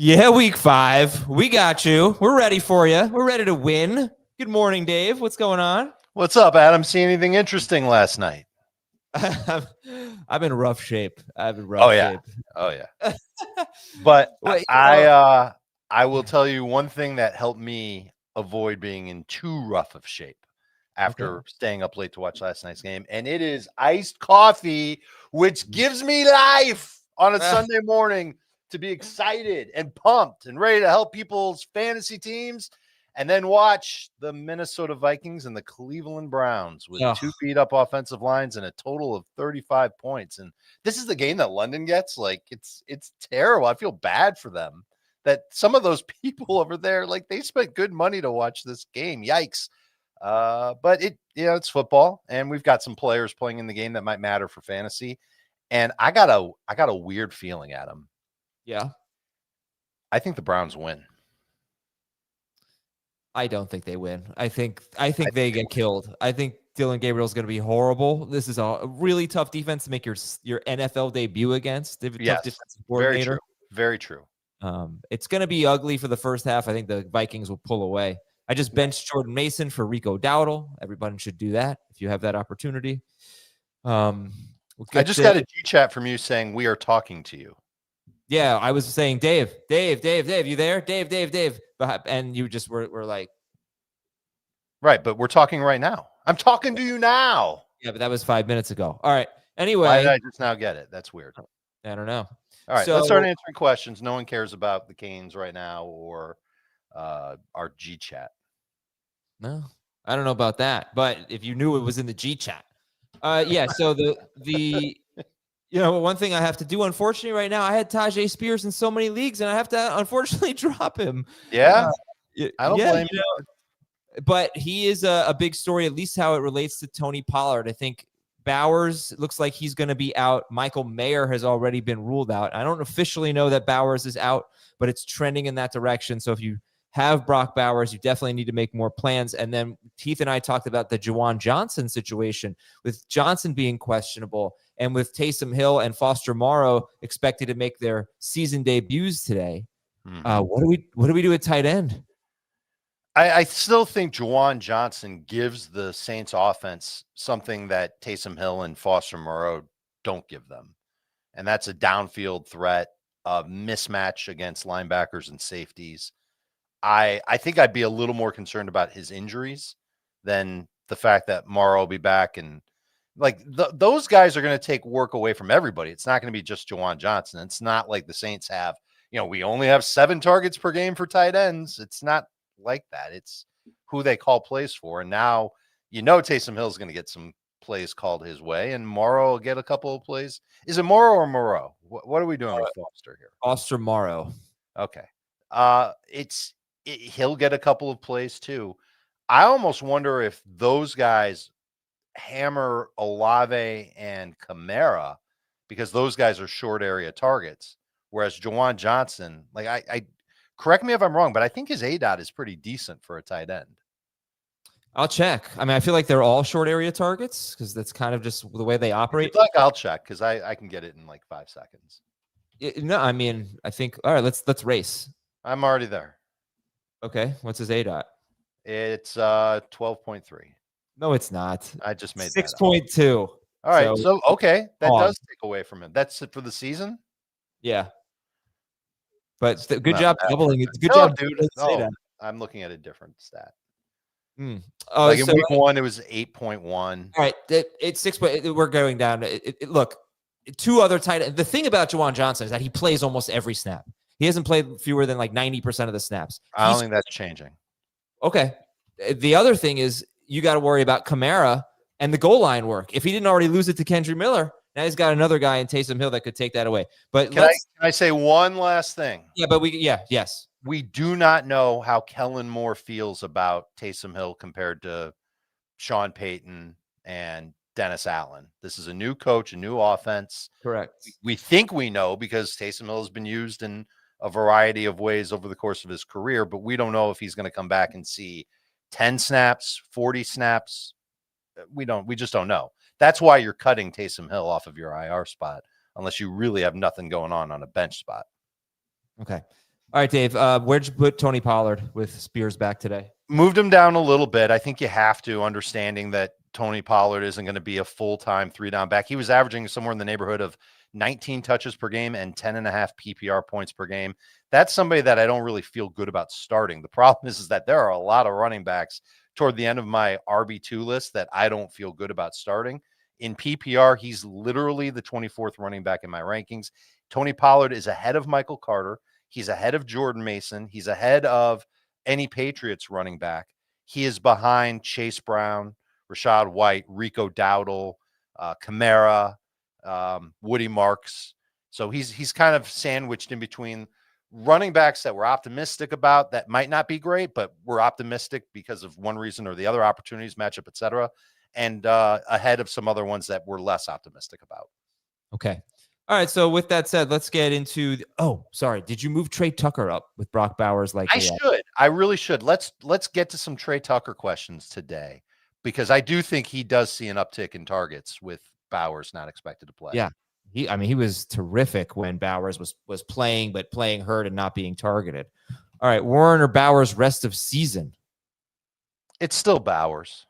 Yeah, week 5. We got you. We're ready for you. We're ready to win. Good morning, Dave. What's going on? What's up, Adam? See anything interesting last night? I'm in rough shape. Oh yeah. But Wait, I will tell you one thing that helped me avoid being in too rough of shape after staying up late to watch last night's game, and it is iced coffee, which gives me life on a Sunday morning to be excited and pumped and ready to help people's fantasy teams. And then watch the Minnesota Vikings and the Cleveland Browns with 2 beat-up offensive lines and a total of 35 points. And this is the game that London gets. Like, it's terrible. I feel bad for them that some of those people over there, like, they spent good money to watch this game. Yikes. But it's football, and we've got some players playing in the game that might matter for fantasy. And I got a weird feeling, Adam. Yeah. I think the Browns win. I don't think they win. I think they get killed. I think Dylan Gabriel's going to be horrible. This is a really tough defense to make your NFL debut against. They have a tough defensive coordinator. Very true. It's going to be ugly for the first half. I think the Vikings will pull away. I just benched Jordan Mason for Rico Dowdle. Everybody should do that if you have that opportunity. I just got a G chat from you saying we are talking to you. Yeah, I was saying, Dave, you there? Dave. And you just were like. Right, but we're talking right now. I'm talking to you now. Yeah, but that was 5 minutes ago. All right. Anyway. Why did I just now get it? That's weird. I don't know. All right, let's start answering questions. No one cares about the Canes right now or our G chat. No, I don't know about that. But if you knew it was in the G chat. Yeah, so the one thing I have to do, unfortunately, right now, I had Tajay Spears in so many leagues, and I have to, unfortunately, drop him. Yeah? I don't blame you. But he is a big story, at least how it relates to Tony Pollard. I think Bowers looks like he's going to be out. Michael Mayer has already been ruled out. I don't officially know that Bowers is out, but it's trending in that direction. So if you have Brock Bowers, you definitely need to make more plans. And then Heath and I talked about the Juwan Johnson situation with Johnson being questionable and with Taysom Hill and Foster Morrow expected to make their season debuts today. What do we do at tight end? I still think Juwan Johnson gives the Saints offense something that Taysom Hill and Foster Moreau don't give them. And that's a downfield threat, a mismatch against linebackers and safeties. I think I'd be a little more concerned about his injuries than the fact that Morrow will be back. And like those guys are going to take work away from everybody. It's not going to be just Juwan Johnson. It's not like the Saints have, we only have 7 targets per game for tight ends. It's not like that. It's who they call plays for. And now, Taysom Hill is going to get some plays called his way, and Morrow will get a couple of plays. Is it Morrow or Moreau? What are we doing with Foster here? Foster Morrow. Okay. He'll get a couple of plays too. I almost wonder if those guys hammer Olave and Kamara because those guys are short area targets. Whereas Juwan Johnson, like I correct me if I'm wrong, but I think his ADOT is pretty decent for a tight end. I'll check. I mean, I feel like they're all short area targets because that's kind of just the way they operate. I'll check because I can get it in like 5 seconds. No, I mean, I think, all right, let's race. I'm already there. Okay. What's his ADOT? It's 12.3. No, it's not. I just made 6.2. All right. So okay. That does take away from him. That's it for the season? Yeah. But good job doubling it. Good job, dude. I'm looking at a different stat. In week 1, it was 8.1. All right, it's 6. We're going down. Look, 2 other tight ends. The thing about Juwan Johnson is that he plays almost every snap. He hasn't played fewer than like 90% of the snaps. I don't think that's changing. Okay. The other thing is you got to worry about Kamara and the goal line work. If he didn't already lose it to Kendry Miller, now he's got another guy in Taysom Hill that could take that away. But can I say one last thing? Yeah, but yes. We do not know how Kellen Moore feels about Taysom Hill compared to Sean Payton and Dennis Allen. This is a new coach, a new offense. Correct. We think we know because Taysom Hill has been used in a variety of ways over the course of his career, but we don't know if he's going to come back and see 10 snaps, 40 snaps. We just don't know. That's why you're cutting Taysom Hill off of your IR spot, unless you really have nothing going on a bench spot. Okay. All right, Dave. Where'd you put Tony Pollard with Spears back today? Moved him down a little bit. I think you have to, understanding that Tony Pollard isn't going to be a full-time 3-down back. He was averaging somewhere in the neighborhood of 19 touches per game and 10.5 PPR points per game. That's somebody that I don't really feel good about starting. The problem is that there are a lot of running backs toward the end of my RB2 list that I don't feel good about starting. In PPR, he's literally the 24th running back in my rankings. Tony Pollard is ahead of Michael Carter. He's ahead of Jordan Mason. He's ahead of any Patriots running back. He is behind Chase Brown, Rashad White, Rico Dowdle, Kamara, Woody Marks. So he's kind of sandwiched in between running backs that we're optimistic about that might not be great, but we're optimistic because of one reason or the other, opportunities, matchup, etc., and ahead of some other ones that we're less optimistic about. Okay. All right. So with that said, let's get into did you move Trey Tucker up with Brock Bowers? I really should. Let's get to some Trey Tucker questions today, because I do think he does see an uptick in targets with Bowers not expected to play. Yeah. He was terrific when Bowers was playing, but playing hurt and not being targeted. All right. Warren or Bowers rest of season? It's still Bowers.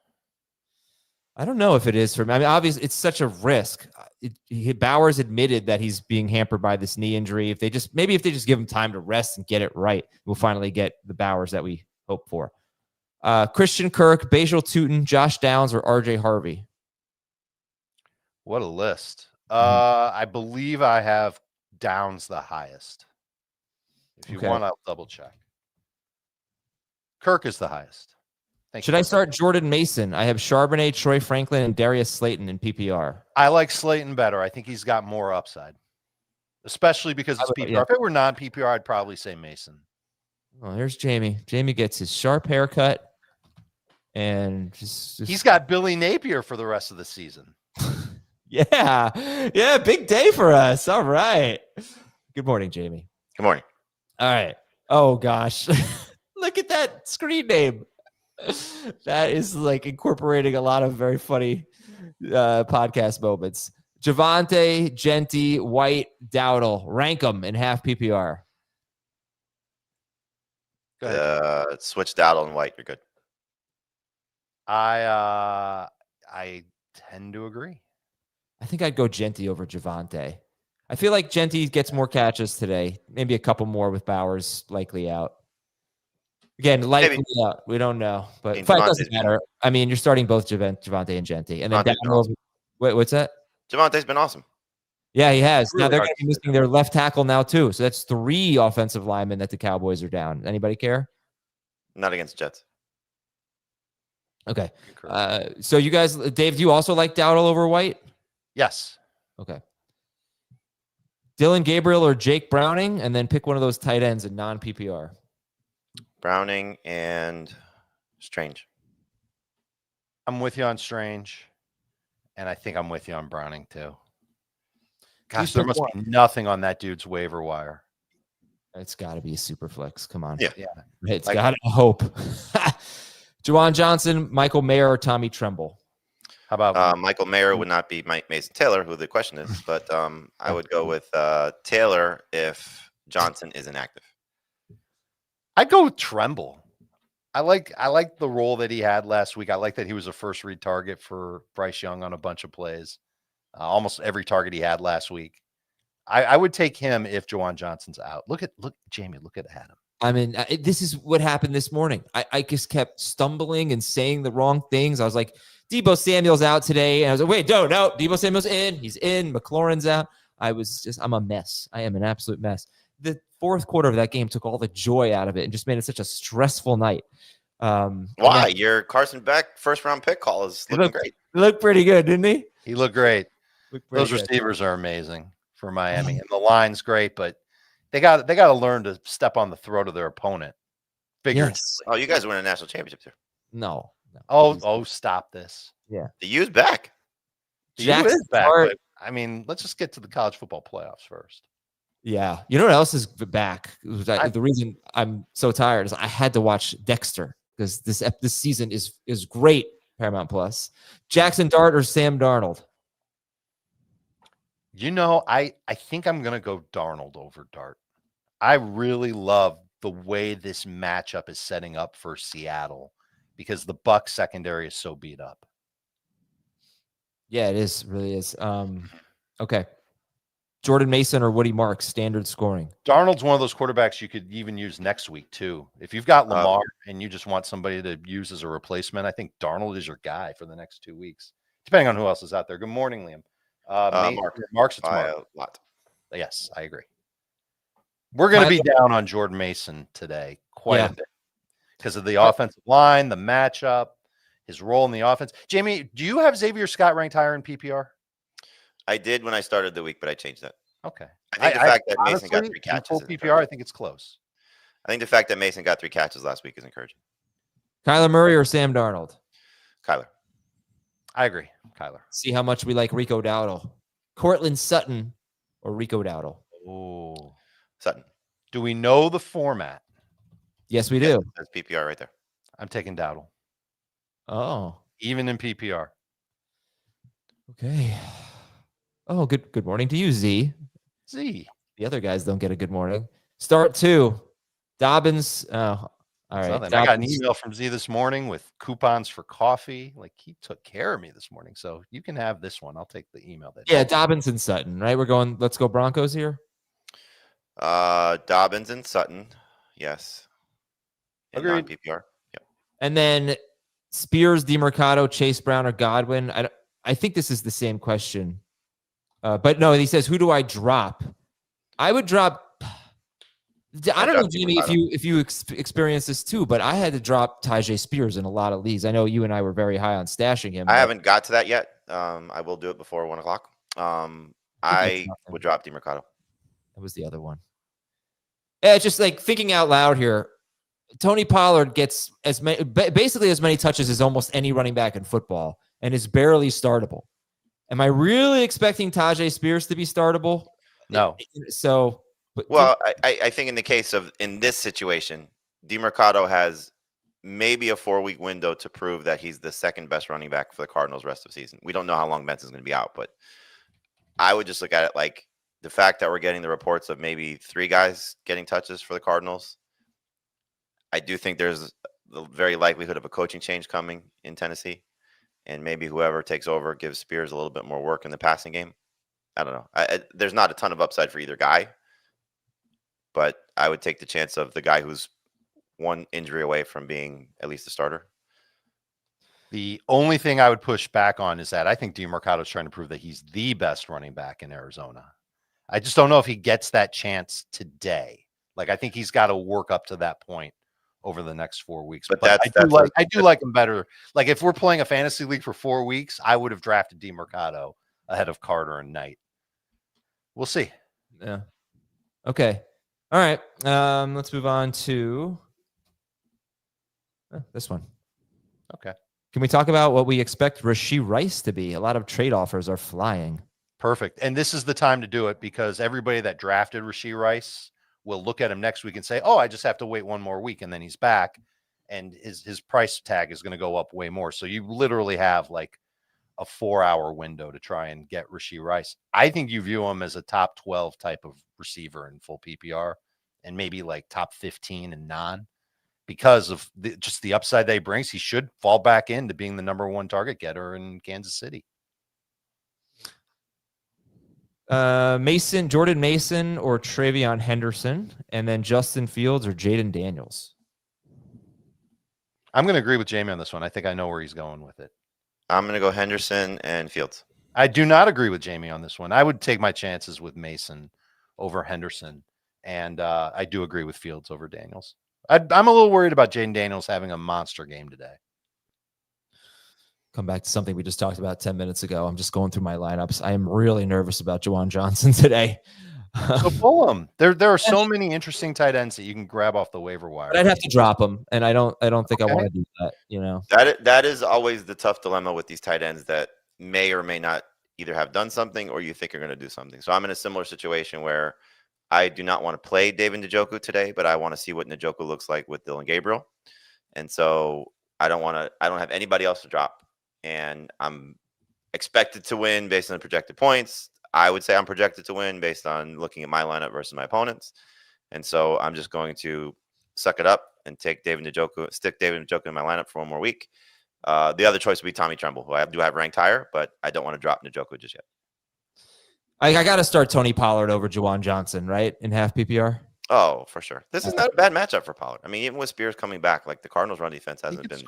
I don't know if it is for me. I mean, obviously, it's such a risk. Bowers admitted that he's being hampered by this knee injury. If they just give him time to rest and get it right, we'll finally get the Bowers that we hope for. Christian Kirk, Bajal Tootin, Josh Downs, or RJ Harvey? What a list. I believe I have Downs the highest. If you want, I'll double check. Kirk is the highest. Should I start Jordan Mason? I have Charbonnet, Troy Franklin, and Darius Slayton in PPR. I like Slayton better. I think he's got more upside, especially because it's PPR. Yeah. If it were non-PPR, I'd probably say Mason. Oh, here's Jamey. Jamey gets his sharp haircut, and he's got Billy Napier for the rest of the season. Yeah, big day for us. All right. Good morning, Jamey. Good morning. All right. Oh gosh, look at that screen name. That is like incorporating a lot of very funny podcast moments. Javonte, Genty, White, Dowdle. Rank them in half PPR. Go ahead. Switch Dowdle and White. You're good. I tend to agree. I think I'd go Genty over Javonte. I feel like Genty gets more catches today. Maybe a couple more with Bowers likely out. Again, likely out. We don't know, but it doesn't matter. I mean, you're starting both Javonte and Genty, and then awesome. Wait, what's that? Javonte's been awesome. Yeah, he has. Really now they're going to be missing their left tackle now too, so that's 3 offensive linemen that the Cowboys are down. Anybody care? Not against Jets. Okay. So you guys, Dave, do you also like Dowdle over White? Yes. Okay. Dylan Gabriel or Jake Browning, and then pick one of those tight ends in non-PPR. Browning and Strange. I'm with you on Strange, and I think I'm with you on Browning too. Gosh, there must be nothing on that dude's waiver wire. It's got to be a super flex. Come on. Yeah. It's got to hope. Juwan Johnson, Michael Mayer, or Tommy Tremble? How about Michael Mayer would not be Mason Taylor, who the question is, but I would go with Taylor if Johnson is inactive. I'd go with Tremble. I like the role that he had last week. I like that he was a first read target for Bryce Young on a bunch of plays. Almost every target he had last week. I would take him if Juwan Johnson's out. Look, Jamey, look at Adam. I mean, this is what happened this morning. I just kept stumbling and saying the wrong things. I was like, Deebo Samuel's out today. And I was like, wait, no, Deebo Samuel's in. He's in. McLaurin's out. I'm a mess. I am an absolute mess. The fourth quarter of that game took all the joy out of it and just made it such a stressful night. Why? Your Carson Beck first-round pick call is looking great. He looked pretty good, didn't he? He looked great. Those receivers are amazing for Miami. And the line's great, but they got to learn to step on the throat of their opponent. Yes. Oh, you guys win a national championship too. No. Oh, stop this. Yeah. The U's back. The U is back. But, I mean, let's just get to the college football playoffs first. Yeah. You know what else is back? The reason I'm so tired is I had to watch Dexter because this season is great, Paramount Plus. Jackson Dart or Sam Darnold? You know, I think I'm going to go Darnold over Dart. I really love the way this matchup is setting up for Seattle because the Bucs secondary is so beat up. Yeah, it is. Really is. Okay. Jordan Mason or Woody Marks, standard scoring. Darnold's one of those quarterbacks you could even use next week too. If you've got Lamar and you just want somebody to use as a replacement, I think Darnold is your guy for the next 2 weeks, depending on who else is out there. Good morning, Liam. Mark's a tomorrow. A lot. Yes, I agree. We're going to be down on Jordan Mason today quite a bit because of the offensive line, the matchup, his role in the offense. Jamey, do you have Xavier Scott ranked higher in PPR? I did when I started the week, but I changed that. Okay. I think the fact that Mason got 3 catches. Full PPR, I think it's close. I think the fact that Mason got 3 catches last week is encouraging. Kyler Murray or Sam Darnold? Kyler. I agree. Kyler. See how much we like Rico Dowdle. Cortland Sutton or Rico Dowdle? Oh, Sutton. Do we know the format? Yes, we do. That's PPR right there. I'm taking Dowdle. Oh. Even in PPR. Okay. Oh, good morning to you, Z. Z. The other guys don't get a good morning. Start 2. Dobbins. Oh, all right. Dobbins. I got an email from Z this morning with coupons for coffee. Like, he took care of me this morning. So you can have this one. I'll take the email. Dobbins and Sutton, right? Let's go Broncos here. Dobbins and Sutton. Yes. Agreed. PPR. Yep. And then Spears, DeMercado, Chase Brown, or Godwin. I think this is the same question. But no, he says, who do I drop? I would drop. I don't know, Jamey, if you experience this too, but I had to drop Tyjae Spears in a lot of leagues. I know you and I were very high on stashing him. I haven't got to that yet. I will do it before 1 o'clock. I would drop DeMercado. That was the other one. Yeah, just like thinking out loud here. Tony Pollard gets basically as many touches as almost any running back in football and is barely startable. Am I really expecting Tyjae Spears to be startable? No. So, I think in this situation, DeMercado has maybe a 4-week window to prove that he's the second best running back for the Cardinals rest of the season. We don't know how long Benson's going to be out, but I would just look at it like the fact that we're getting the reports of maybe 3 guys getting touches for the Cardinals. I do think there's the very likelihood of a coaching change coming in Tennessee, and maybe whoever takes over gives Spears a little bit more work in the passing game. I don't know. There's not a ton of upside for either guy, but I would take the chance of the guy who's one injury away from being at least a starter. The only thing I would push back on is that I think DeMercado is trying to prove that he's the best running back in Arizona. I just don't know if he gets that chance today. Like, I think he's got to work up to that point over the next 4 weeks. But I do like him better. Like, if we're playing a fantasy league for 4 weeks, I would have drafted DeMercado ahead of Carter and Knight. We'll see. Yeah. Okay. All right. Let's move on to this one. Okay. Can we talk about what we expect Rashee Rice to be? A lot of trade offers are flying. Perfect. And this is the time to do it because everybody that drafted Rashee Rice will look at him next week and say, oh, I just have to wait 1 more week. And then he's back and his price tag is going to go up way more. So you literally have like a 4-hour window to try and get Rashee Rice. I think you view him as a top 12 type of receiver in full PPR and maybe like top 15 in non because of just the upside that he brings. He should fall back into being the number 1 target getter in Kansas City. Jordan Mason or Travion Henderson, and then Justin Fields or Jaden Daniels. I'm going to agree with Jamey on this one. I think I know where he's going with it. I'm going to go Henderson and Fields. I do not agree with Jamey on this one. I would take my chances with Mason over Henderson, and I do agree with Fields over Daniels. I'm a little worried about Jaden Daniels having a monster game today. Come back to something we just talked about 10 minutes ago. I'm just going through my lineups. I am really nervous about Juwan Johnson today. So pull him. There are so many interesting tight ends that you can grab off the waiver wire. But I'd have to drop him, and I don't think I want to do that. You know, that is always the tough dilemma with these tight ends that may or may not either have done something or you think are going to do something. So I'm in a similar situation where I do not want to play David Njoku today, but I want to see what Njoku looks like with Dylan Gabriel, and so I don't have anybody else to drop. And I'm expected to win based on the projected points. I would say I'm projected to win based on looking at my lineup versus my opponents. And so I'm just going to suck it up and stick David Njoku in my lineup for one more week. The other choice would be Tommy Tremble, who I do have ranked higher, but I don't want to drop Njoku just yet. I got to start Tony Pollard over Juwan Johnson, right? In half PPR. Oh, for sure. This is not a bad matchup for Pollard. I mean, even with Spears coming back, like the Cardinals' run defense hasn't been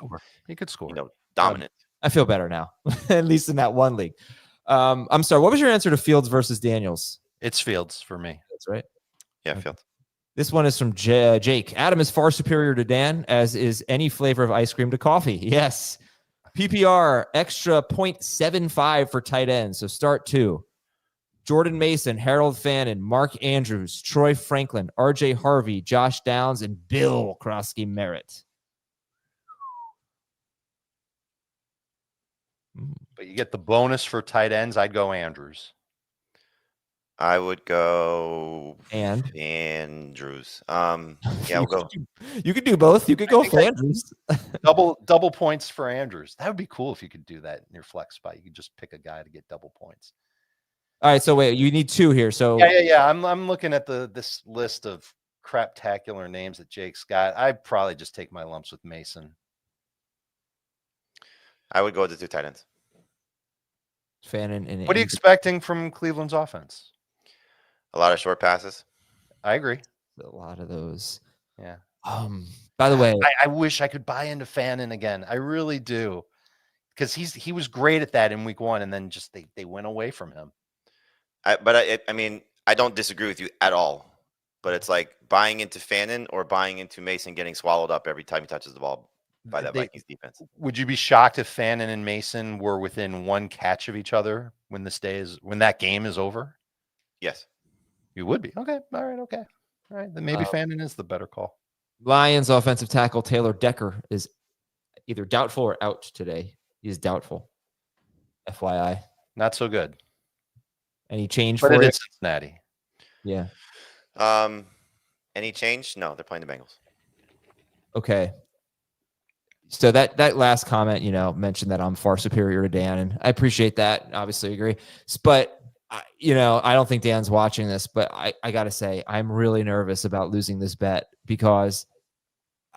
He could score. Dominant. I feel better now, at least in that one league. I'm sorry. What was your answer to Fields versus Daniels? It's Fields for me. That's right. Yeah, Okay. Fields. This one is from Jake. Adam is far superior to Dan, as is any flavor of ice cream to coffee. Yes. PPR extra 0.75 for tight ends. So start 2. Jordan Mason, Harold Fannin, Mark Andrews, Troy Franklin, RJ Harvey, Josh Downs, and Bill Krosky Merritt. But you get the bonus for tight ends. I'd go Andrews. I would go Andrews. Yeah, we'll go. You could do both. You could go for Andrews. double points for Andrews. That would be cool if you could do that in your flex spot. You could just pick a guy to get double points. All right, so wait, you need 2 here. So yeah. I'm looking at this list of craptacular names that Jake's got. I'd probably just take my lumps with Mason. I would go with the 2 tight ends. Fannin and what are you expecting from Cleveland's offense? A lot of short passes. I agree. A lot of those. Yeah. By the way, I wish I could buy into Fannin again. I really do, because he was great at that in week 1, and then just they went away from him. I mean, I don't disagree with you at all. But it's like buying into Fannin or buying into Mason getting swallowed up every time he touches the ball by that Vikings defense. Would you be shocked if Fannin and Mason were within 1 catch of each other when that game is over? Yes. You would be. Okay. All right. Okay. All right. Then maybe Fannin is the better call. Lions offensive tackle Taylor Decker is either doubtful or out today. He's doubtful. FYI. Not so good. Any change but for it? Is Cincinnati. Yeah. Any change? No, they're playing the Bengals. Okay. So that last comment, mentioned that I'm far superior to Dan, and I appreciate that. Obviously agree. But I don't think Dan's watching this, but I got to say, I'm really nervous about losing this bet because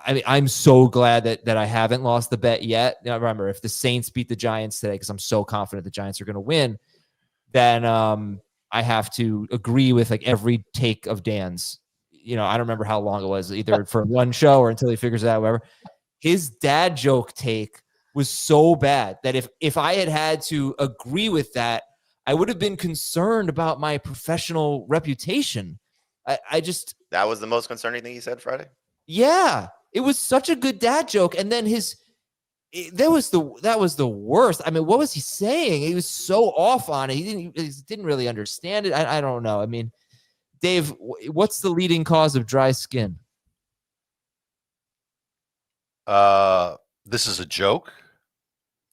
I'm so glad that I haven't lost the bet yet. Now, remember, if the Saints beat the Giants today, because I'm so confident the Giants are going to win, then I have to agree with like every take of Dan's. I don't remember how long it was, either for one show or until he figures it out, whatever. His dad joke take was so bad that if I had to agree with that, I would have been concerned about my professional reputation. That was the most concerning thing he said Friday? Yeah. It was such a good dad joke. And then that was the worst. I mean, what was he saying? He was so off on it. He didn't really understand it. I don't know. I mean, Dave, what's the leading cause of dry skin? This is a joke.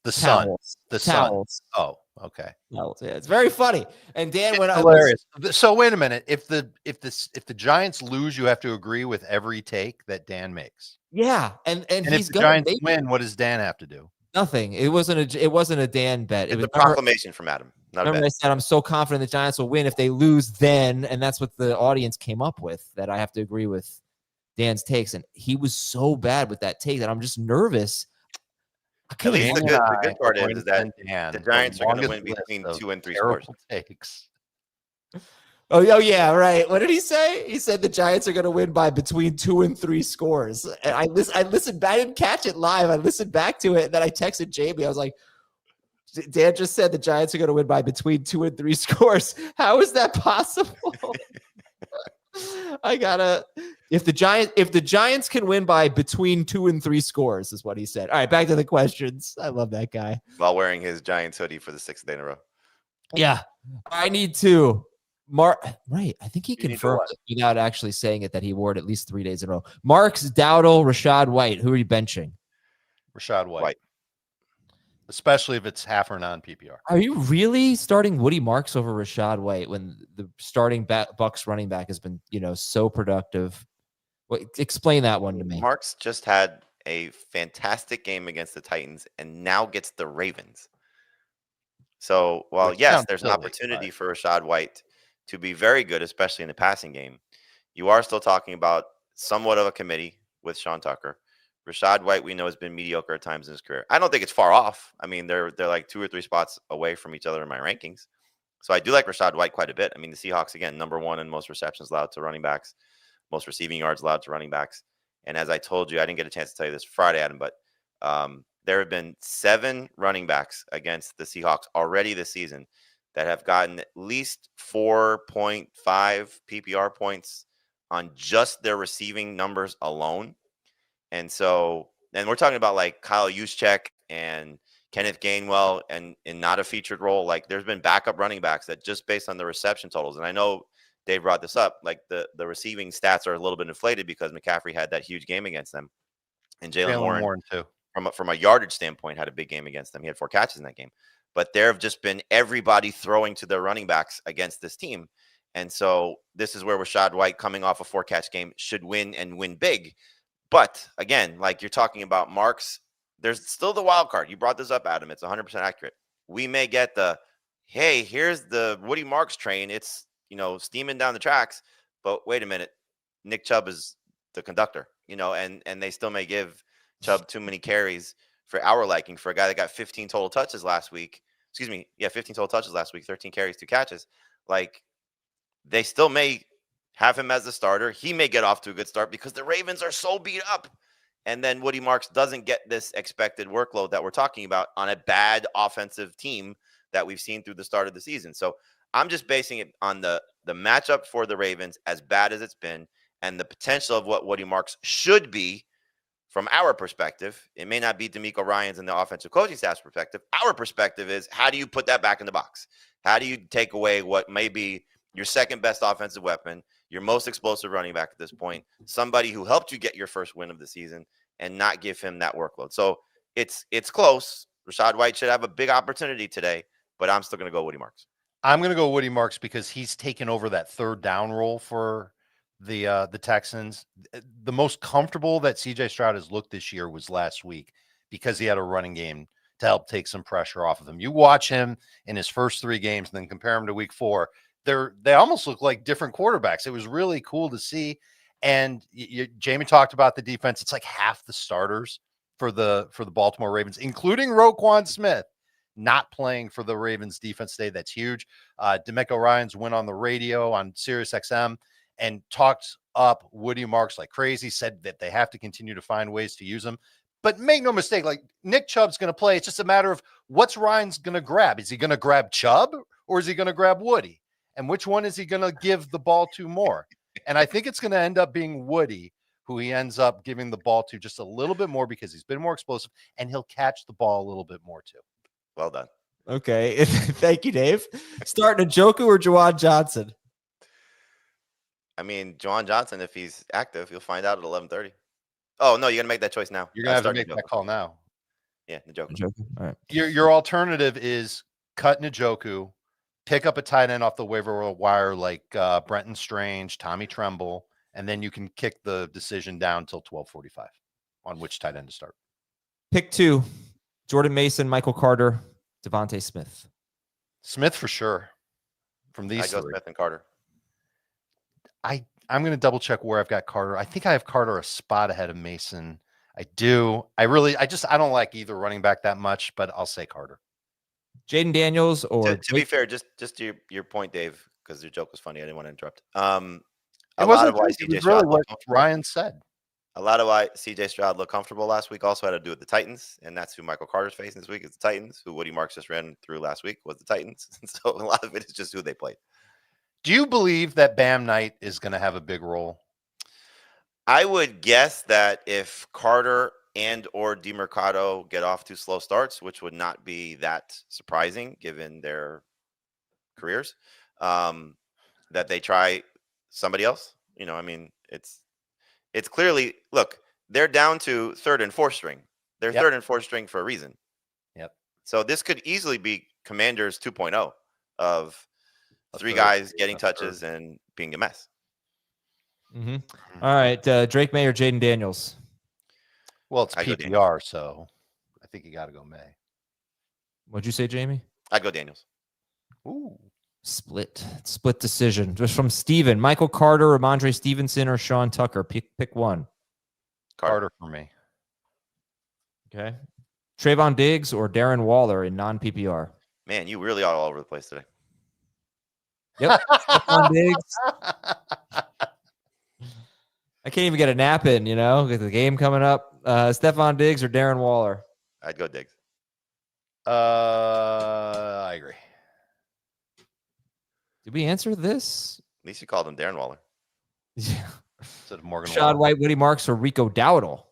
The Towels. sun. The Towels. sun. Oh, okay. Towels. Yeah, it's very funny. And Dan went hilarious. So wait a minute. If the Giants lose, you have to agree with every take that Dan makes. Yeah, and if the Giants win, what does Dan have to do? Nothing. It wasn't a Dan bet. It was a proclamation from Adam. Remember I said I'm so confident the Giants will win if they lose then, and that's what the audience came up with, that I have to agree with Dan's takes. And he was so bad with that take that I'm just nervous. At least the good part is that the Giants are going to win between 2 and 3 scores. Takes. Oh, yeah, right. What did he say? He said the Giants are going to win by between 2 and 3 scores. And I listened back. I didn't catch it live. I listened back to it, and then I texted Jamey. I was like, Dan just said the Giants are going to win by between 2 and 3 scores. How is that possible? If the Giants can win by between 2 and 3 scores, is what he said. All right, back to the questions. I love that guy. While wearing his Giants hoodie for the 6th day in a row. Yeah, I need to. Right. I think he confirmed it without actually saying it that he wore it at least 3 days in a row. Marks, Dowdle, Rashad White. Who are you benching? Rashad White. Especially if it's half or non PPR. Are you really starting Woody Marks over Rashad White when the starting Bucks running back has been, so productive? Explain that one to me. Marks just had a fantastic game against the Titans and now gets the Ravens. So, yes, there's an opportunity for Rashad White to be very good, especially in the passing game. you are still talking about somewhat of a committee with Sean Tucker. Rachaad White, we know, has been mediocre at times in his career. I don't think it's far off. I mean, they're like 2 or 3 spots away from each other in my rankings. So I do like Rachaad White quite a bit. I mean, the Seahawks, again, number 1 in most receptions allowed to running backs, most receiving yards allowed to running backs. And as I told you, I didn't get a chance to tell you this Friday, Adam, but there have been 7 running backs against the Seahawks already this season that have gotten at least 4.5 PPR points on just their receiving numbers alone. And so, and we're talking about like Kyle Juszczyk and Kenneth Gainwell and in not a featured role. Like there's been backup running backs that just based on the reception totals. And I know Dave brought this up, like the receiving stats are a little bit inflated because McCaffrey had that huge game against them. And Jalen Warren too. From a yardage standpoint, had a big game against them. He had 4 catches in that game. But there have just been everybody throwing to their running backs against this team. And so this is where Rachaad White, coming off a 4-catch game, should win and win big. But again, like you're talking about Marks, there's still the wild card. You brought this up, Adam. It's 100% accurate. We may get the, hey, here's the Woody Marks train. It's, steaming down the tracks. But wait a minute. Nick Chubb is the conductor, and they still may give Chubb too many carries for our liking for a guy that got 15 total touches last week. 15 total touches last week, 13 carries, 2 catches. Like, they still may have him as the starter. He may get off to a good start because the Ravens are so beat up. And then Woody Marks doesn't get this expected workload that we're talking about on a bad offensive team that we've seen through the start of the season. So I'm just basing it on the matchup for the Ravens, as bad as it's been, and the potential of what Woody Marks should be from our perspective. It may not be DeMeco Ryans and the offensive coaching staff's perspective. Our perspective is, how do you put that back in the box? How do you take away what may be your second best offensive weapon, your most explosive running back at this point, somebody who helped you get your first win of the season, and not give him that workload? So it's close. Rachaad White should have a big opportunity today, but I'm still going to go Woody Marks. I'm going to go Woody Marks because he's taken over that third down role for the Texans. The most comfortable that CJ Stroud has looked this year was last week because he had a running game to help take some pressure off of him. You watch him in his first 3 games and then compare him to week 4. They almost look like different quarterbacks. It was really cool to see. And Jamey talked about the defense. It's like half the starters for the Baltimore Ravens, including Roquan Smith, not playing for the Ravens defense today. That's huge. DeMeco Ryans went on the radio on Sirius XM and talked up Woody Marks like crazy, said that they have to continue to find ways to use him. But make no mistake, like Nick Chubb's going to play. It's just a matter of what's Ryans going to grab. Is he going to grab Chubb or is he going to grab Woody? And which one is he going to give the ball to more? And I think it's going to end up being Woody, who he ends up giving the ball to just a little bit more because he's been more explosive and he'll catch the ball a little bit more too. Well done. Okay. Thank you, Dave. Starting Njoku or Juwan Johnson? I mean, Juwan Johnson, if he's active, you'll find out at 11:30. Oh, no, you're going to make that choice now. You're going to have to make that call now. Yeah, Njoku. All right. Your alternative is cut Njoku, pick up a tight end off the waiver wire like Brenton Strange, Tommy Tremble, and then you can kick the decision down until 12:45 on which tight end to start. Pick 2, Jordan Mason, Michael Carter, Devontae Smith. Smith for sure. From these 3. Smith and Carter. I'm going to double check where I've got Carter. I think I have Carter a spot ahead of Mason. I do. I don't like either running back that much, but I'll say Carter. Jaden Daniels or to be fair, just to your point, Dave, because your joke was funny. I didn't want to interrupt. It wasn't why CJ Stroud really what Ryan said. A lot of why CJ Stroud looked comfortable last week also had to do with the Titans, and that's who Michael Carter's facing this week is the Titans, who Woody Marks just ran through last week was the Titans. So a lot of it is just who they played. Do you believe that Bam Knight is going to have a big role? I would guess that if Carter and or DeMercado get off to slow starts, which would not be that surprising given their careers, that they try somebody else. I mean, it's clearly, look, they're down to 3rd and 4th string. They're 3rd and 4th string for a reason. Yep. So this could easily be Commanders 2.0 of 3 guys getting touches and being a mess. Mm-hmm. All right. Drake May or Jaden Daniels? Well, it's PPR, so I think you got to go May. What'd you say, Jamey? I'd go Daniels. Ooh. Split decision. Just from Steven. Michael Carter, Ramondre Stevenson, or Sean Tucker. Pick one. Carter for me. Okay. Trayvon Diggs or Darren Waller in non-PPR. Man, you really are all over the place today. Yep. Stephon Diggs. I can't even get a nap in, with the game coming up. Stephon Diggs or Darren Waller? I'd go Diggs. I agree. Did we answer this? At least you called him Darren Waller. Yeah. Instead of Morgan Rashad Waller. White, Woody Marks, or Rico Dowdle?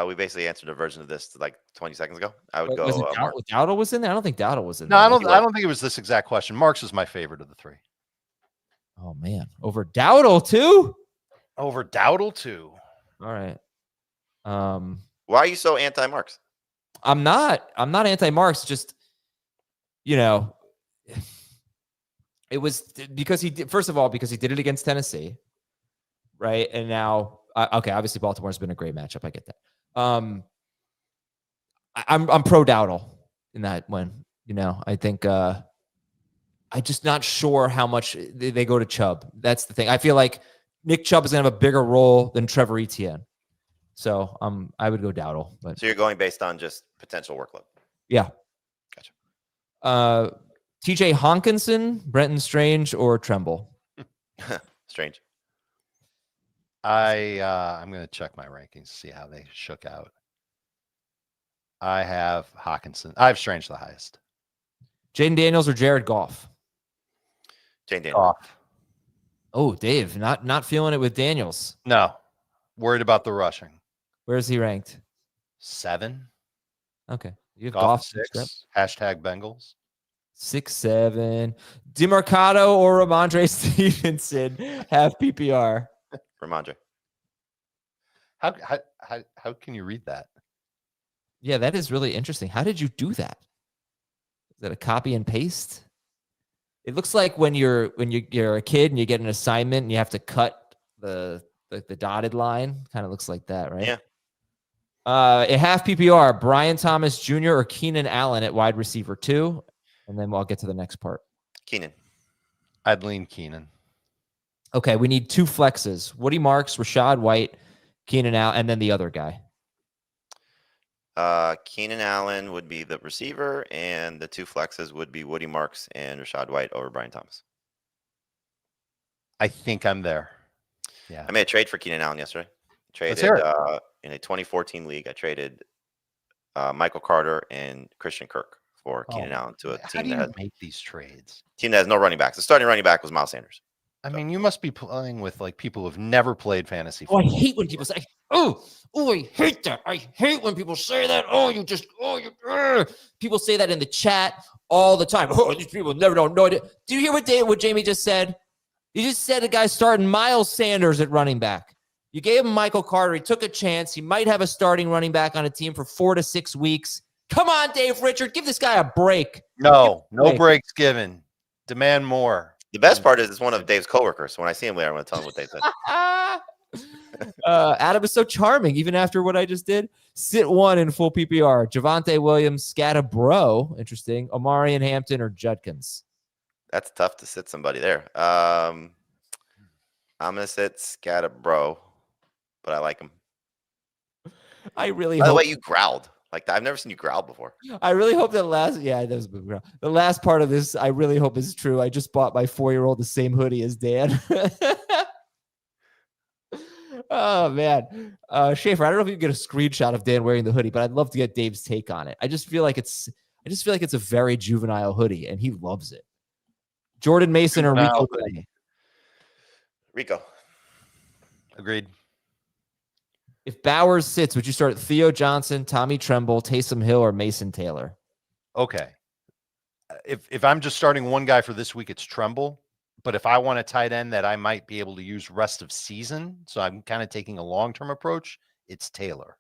We basically answered a version of this like 20 seconds ago. I would go. Was it Dowdle was in there? I don't think Dowdle was in No, there. I don't think it was this exact question. Marks is my favorite of the three. Oh man, over Dowdle too? Over Dowdle too. All right. Why are you so anti-Marks? I'm not anti-Marks. Just it was because he did. First of all, because he did it against Tennessee, right? And now, okay, obviously Baltimore's been a great matchup. I get that. I'm pro Dowdle in that one. I think I'm just not sure how much they go to Chubb. That's the thing. I feel like Nick Chubb is gonna have a bigger role than Trevor Etienne. So I would go Dowdle. But So you're going based on just potential workload. yeah. Gotcha. TJ Hawkinson, Brenton Strange, or Tremble? Strange. I'm going to check my rankings to see how they shook out. I have Hawkinson. I have Strange the highest. Jaden Daniels or Jared Goff? Jane Daniels. Goff. Oh, Dave, not feeling it with Daniels. No. Worried about the rushing. Where's he ranked? 7. Okay. You have Goff Goff 6. Hashtag Bengals. 6, 7. DeMarcado or Ramondre Stevenson have PPR. Ramondre. How can you read that? Yeah, that is really interesting. How did you do that? Is that a copy and paste? It looks like when you're a kid and you get an assignment and you have to cut the dotted line. Kind of looks like that, right? Yeah. At half PPR, Brian Thomas Jr. or Keenan Allen at wide receiver 2. And then I'll get to the next part. Keenan. I'd lean Keenan. Okay, we need 2 flexes. Woody Marks, Rashad White, Keenan Allen, and then the other guy. Keenan Allen would be the receiver, and the 2 flexes would be Woody Marks and Rashad White over Brian Thomas. I think I'm there. Yeah. I made a trade for Keenan Allen yesterday. Traded in a 2014 league. I traded Michael Carter and Christian Kirk for Keenan Allen to a how team do you that make these trades? has no running backs. The starting running back was Miles Sanders. I mean, you must be playing with like people who've never played fantasy Oh, I football. hate when people say, oh, I hate that. I hate when people say that. People say that in the chat all the time. Oh, these people never don't know it. Do you hear what Jamey just said? He just said the guy starting Miles Sanders at running back. You gave him Michael Carter. He took a chance. He might have a starting running back on a team for 4 to 6 weeks. Come on, Dave Richard. Give this guy a break. No breaks given. Demand more. The best part is it's one of Dave's coworkers. So when I see him later, I'm going to tell him what they said. Adam is so charming, even after what I just did. Sit 1 in full PPR. Javonte Williams, Scatterbro. Interesting. Omari and Hampton or Judkins. That's tough to sit somebody there. I'm going to sit Scatterbro, but I like him. I really By hope. the way, you growled. Like, I've never seen you growl before. I really hope that the last part of this, I really hope is true. I just bought my 4-year-old the same hoodie as Dan. Oh man. Schaefer, I don't know if you can get a screenshot of Dan wearing the hoodie, but I'd love to get Dave's take on it. I just feel like it's a very juvenile hoodie and he loves it. Jordan Mason or Rico Gray? Rico. Agreed. If Bowers sits, would you start Theo Johnson, Tommy Tremble, Taysom Hill, or Mason Taylor? Okay. If I'm just starting one guy for this week, it's Tremble. But if I want a tight end that I might be able to use rest of season, so I'm kind of taking a long-term approach, it's Taylor.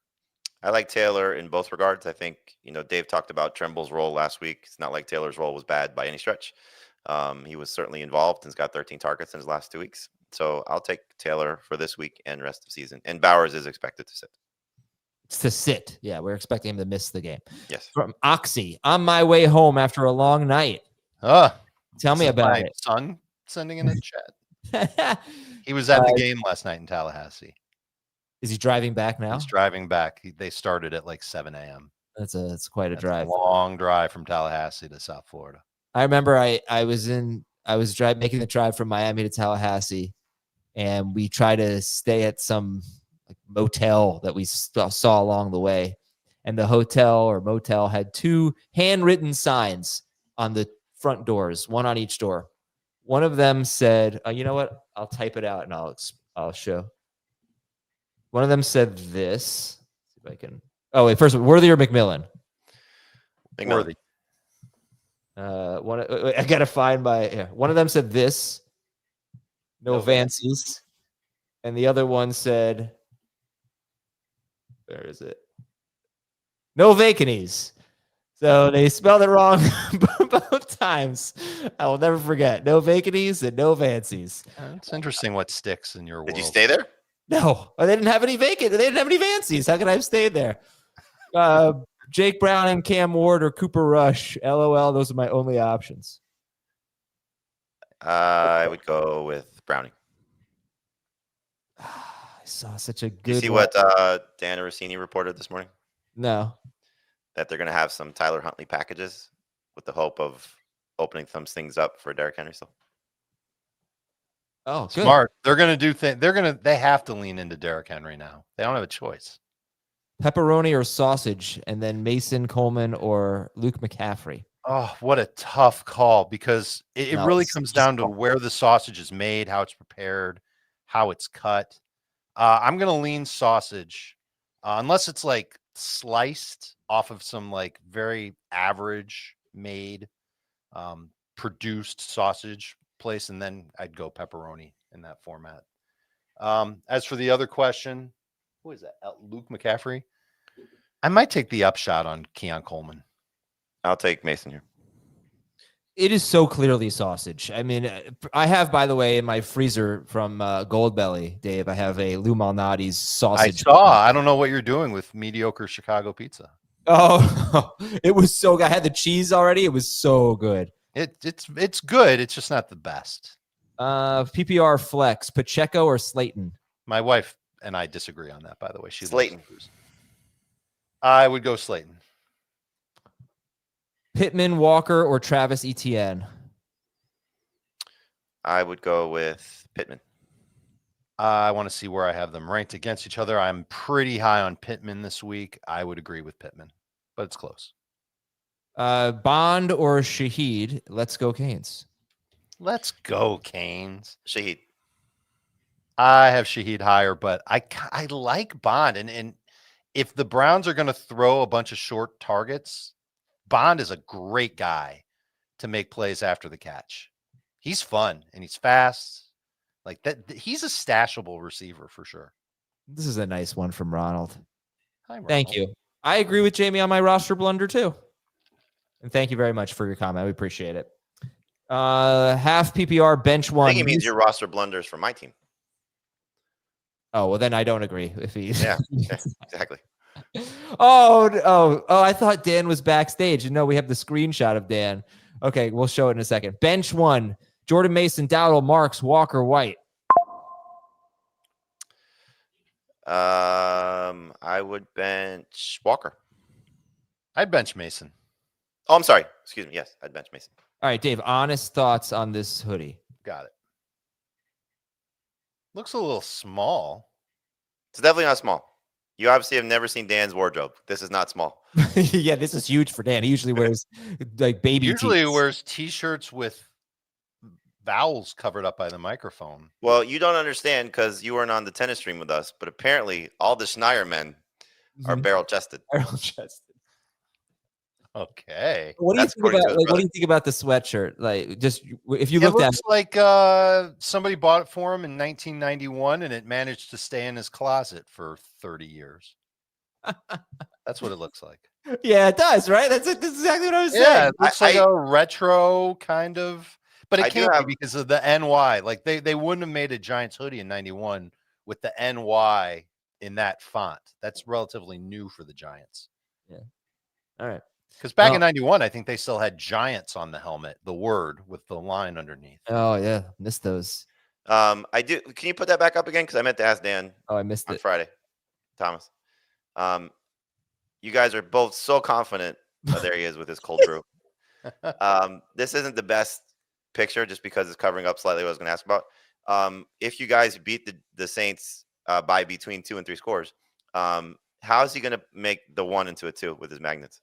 I like Taylor in both regards. I think, Dave talked about Tremble's role last week. It's not like Taylor's role was bad by any stretch. He was certainly involved and has got 13 targets in his last 2 weeks. So I'll take Taylor for this week and rest of season. And Bowers is expected to sit. It's to sit. Yeah, we're expecting him to miss the game. Yes. From Oxy, on my way home after a long night. Tell me about my it. son sending in a chat. He was Uh, at the game last night in Tallahassee. Is he driving back now? He's driving back. They started at like 7 a.m. That's quite a That's drive. a long drive from Tallahassee to South Florida. I remember I was making the drive from Miami to Tallahassee, and we tried to stay at some motel that we saw along the way. And the hotel or motel had 2 handwritten signs on the front doors, one on each door. One of them said, you know what? I'll type it out and I'll show. One of them said this. See if I can. Oh, wait, first, Worthy or McMillan? Worthy. I gotta find one of them said this. No Vancies. And the other one said, where is it? No Vacanties. So they spelled it wrong both times. I will never forget. No Vacanties and no Vancies. It's interesting what sticks in your world. Did you stay there? No, they didn't have any vacant. They didn't have any Vancies. How could I have stayed there? Jake Brown and Cam Ward or Cooper Rush. LOL. Those are my only options. I would go with Browning. I saw such a good. You see what Dan Rossini reported this morning? No. That they're going to have some Tyler Huntley packages with the hope of opening some things up for Derrick Henry still. Oh, good. Smart. They're going to do things. They have to lean into Derrick Henry now. They don't have a choice. Pepperoni or sausage, and then Mason Coleman or Luke McCaffrey. Oh, what a tough call, because it really comes down to where the sausage is made, how it's prepared, how it's cut. I'm going to lean sausage, unless it's like sliced off of some like very average made produced sausage place, and then I'd go pepperoni in that format. As for the other question, who is that? Luke McCaffrey? I might take the upshot on Keon Coleman. I'll take Mason here. It is so clearly sausage. I mean, I have, by the way, in my freezer from Goldbelly, Dave, I have a Lou Malnati's sausage. I don't know what you're doing with mediocre Chicago pizza. Oh, it was so good. I had the cheese already. It was so good. It's good. It's just not the best. PPR flex, Pacheco or Slayton? My wife and I disagree on that, by the way. She Slayton. I would go Slayton. Pittman, Walker, or Travis Etienne? I would go with Pittman. I want to see where I have them ranked against each other. I'm pretty high on Pittman this week. I would agree with Pittman, but it's close. Bond or Shaheed? Let's go Canes. Let's go Canes. Shaheed. I have Shaheed higher, but I like Bond. And if the Browns are going to throw a bunch of short targets, Bond is a great guy to make plays after the catch. He's fun and he's fast. Like that, he's a stashable receiver for sure. This is a nice one from Ronald. Hi, Ronald. Thank you. I agree with Jamey on my roster blunder too. And thank you very much for your comment. We appreciate it. Half PPR bench one. I think it means your roster blunders for my team. Oh, well, then I don't agree if he's. Yeah, exactly. Oh, I thought Dan was backstage. No, we have the screenshot of Dan. Okay, we'll show it in a second. Bench one, Jordan Mason, Dowdle, Marks, Walker, White. I would bench Walker. I'd bench Mason. Oh, I'm sorry. Excuse me. Yes, I'd bench Mason. All right, Dave, honest thoughts on this hoodie. Got it. Looks a little small. It's definitely not small. You obviously have never seen Dan's wardrobe. This is not small. Yeah, this is huge for Dan. He usually wears like baby Usually wears T-shirts with vowels covered up by the microphone. Well, you don't understand because you weren't on the tennis stream with us, but apparently all the Schneier men are barrel-chested. Barrel-chested. Okay. What do you think about? Like, what do you think about the sweatshirt? Like, just if you looked at it, like somebody bought it for him in 1991, and it managed to stay in his closet for 30 years. That's what it looks like. Yeah, it does, right? That's exactly what I was saying. Yeah, it looks like a retro kind of, but it can't be because of the NY. Like they wouldn't have made a Giants hoodie in 91 with the NY in that font. That's relatively new for the Giants. Yeah. All right. Because back in 91, I think they still had Giants on the helmet, the word with the line underneath. Oh, yeah. Missed those. I do. Can you put that back up again? Because I meant to ask Dan Oh, I missed on it. Friday. Thomas. You guys are both so confident. Oh, there he is with his cold brew. This isn't the best picture just because it's covering up slightly what I was going to ask about. If you guys beat the Saints by between 2 and 3 scores, how is he going to make the 1 into a 2 with his magnets?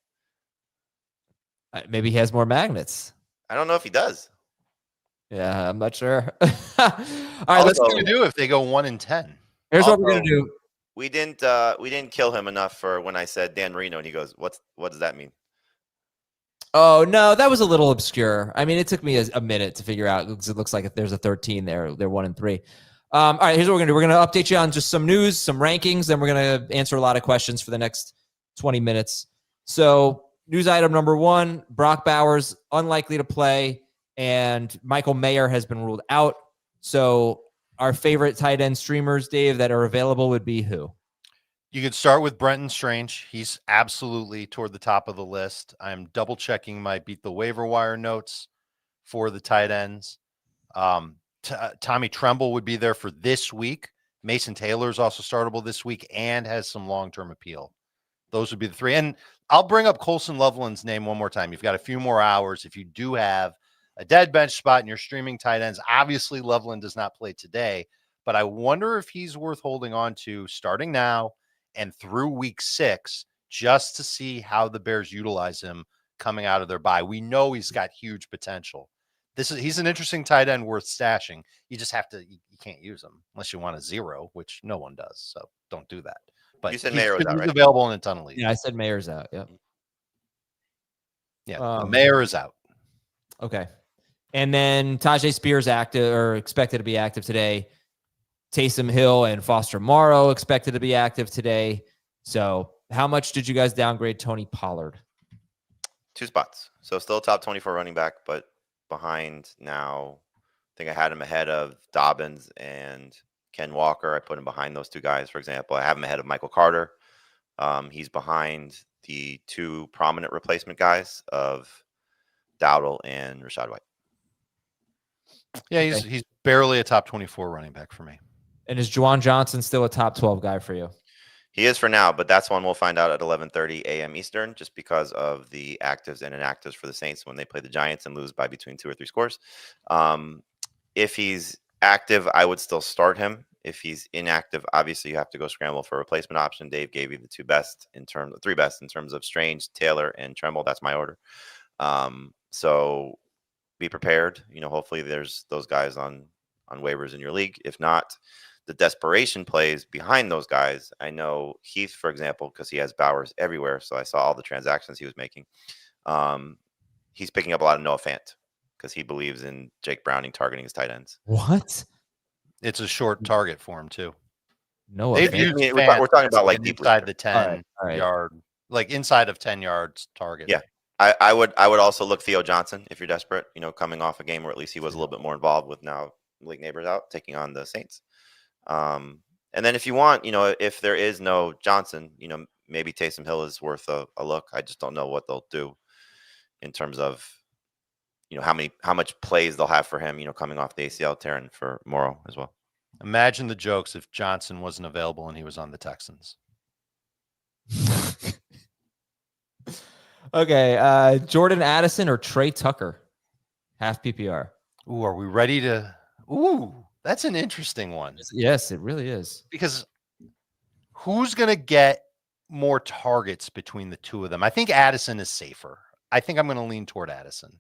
Maybe he has more magnets. I don't know if he does. Yeah, I'm not sure. All right, let's do if they go 1 and 10. Here's what we're gonna do. We didn't kill him enough for when I said Dan Marino, and he goes, what does that mean? Oh no, that was a little obscure. I mean, it took me a minute to figure out because it looks like if there's a 13 there, they're 1 and 3. All right, here's what we're gonna do. We're gonna update you on just some news, some rankings, then we're gonna answer a lot of questions for the next 20 minutes. So, news item number 1: Brock Bowers unlikely to play, and Michael Mayer has been ruled out. So, our favorite tight end streamers, Dave, that are available would be who? You could start with Brenton Strange. He's absolutely toward the top of the list. I'm double checking my beat the waiver wire notes for the tight ends. Tommy Tremble would be there for this week. Mason Taylor is also startable this week and has some long-term appeal. Those would be the 3. And I'll bring up Colson Loveland's name one more time. You've got a few more hours. If you do have a dead bench spot in your streaming tight ends, obviously Loveland does not play today, but I wonder if he's worth holding on to starting now and through week 6 just to see how the Bears utilize him coming out of their bye. We know he's got huge potential. He's an interesting tight end worth stashing. You just have to, you can't use him unless you want a 0, which no one does. So don't do that. But you said Mayer was out, right? He's available in a ton of leagues. Yeah, I said Mayer's out. Yep. Yeah, Mayer is out. Okay. And then Tajay Spears active or expected to be active today. Taysom Hill and Foster Morrow expected to be active today. So how much did you guys downgrade Tony Pollard? 2 spots. So still top 24 running back, but behind now. I think I had him ahead of Dobbins and Ken Walker. I put him behind those 2 guys, for example. I have him ahead of Michael Carter. He's behind the 2 prominent replacement guys of Dowdle and Rashad White. Yeah, he's barely a top 24 running back for me. And is Juwan Johnson still a top 12 guy for you? He is for now, but that's one we'll find out at 11:30 a.m. Eastern, just because of the actives and inactives for the Saints when they play the Giants and lose by between 2 or 3 scores. If he's active, I would still start him. If he's inactive, obviously you have to go scramble for a replacement option. Dave gave you the 3 best in terms of Strange, Taylor, and Tremble. That's my order. So be prepared. Hopefully there's those guys on waivers in your league. If not, the desperation plays behind those guys. I know Heath, for example, because he has Bowers everywhere. So I saw all the transactions he was making. He's picking up a lot of Noah Fant because he believes in Jake Browning targeting his tight ends. What? It's a short target for him too. No, we're talking about like deep inside the 10 yard, like inside of 10 yards target. Yeah. I would also look Theo Johnson if you're desperate, coming off a game where at least he was a little bit more involved with now Malik Neighbors out taking on the Saints. And then if you want, if there is no Johnson, maybe Taysom Hill is worth a look. I just don't know what they'll do in terms of, how much plays they'll have for him, coming off the ACL tearing for Morrow as well. Imagine the jokes if Johnson wasn't available and he was on the Texans. Okay. Jordan Addison or Trey Tucker? Half PPR. Ooh, are we ready to? Ooh, that's an interesting one. Yes, it really is. Because who's going to get more targets between the 2 of them? I think Addison is safer. I think I'm going to lean toward Addison,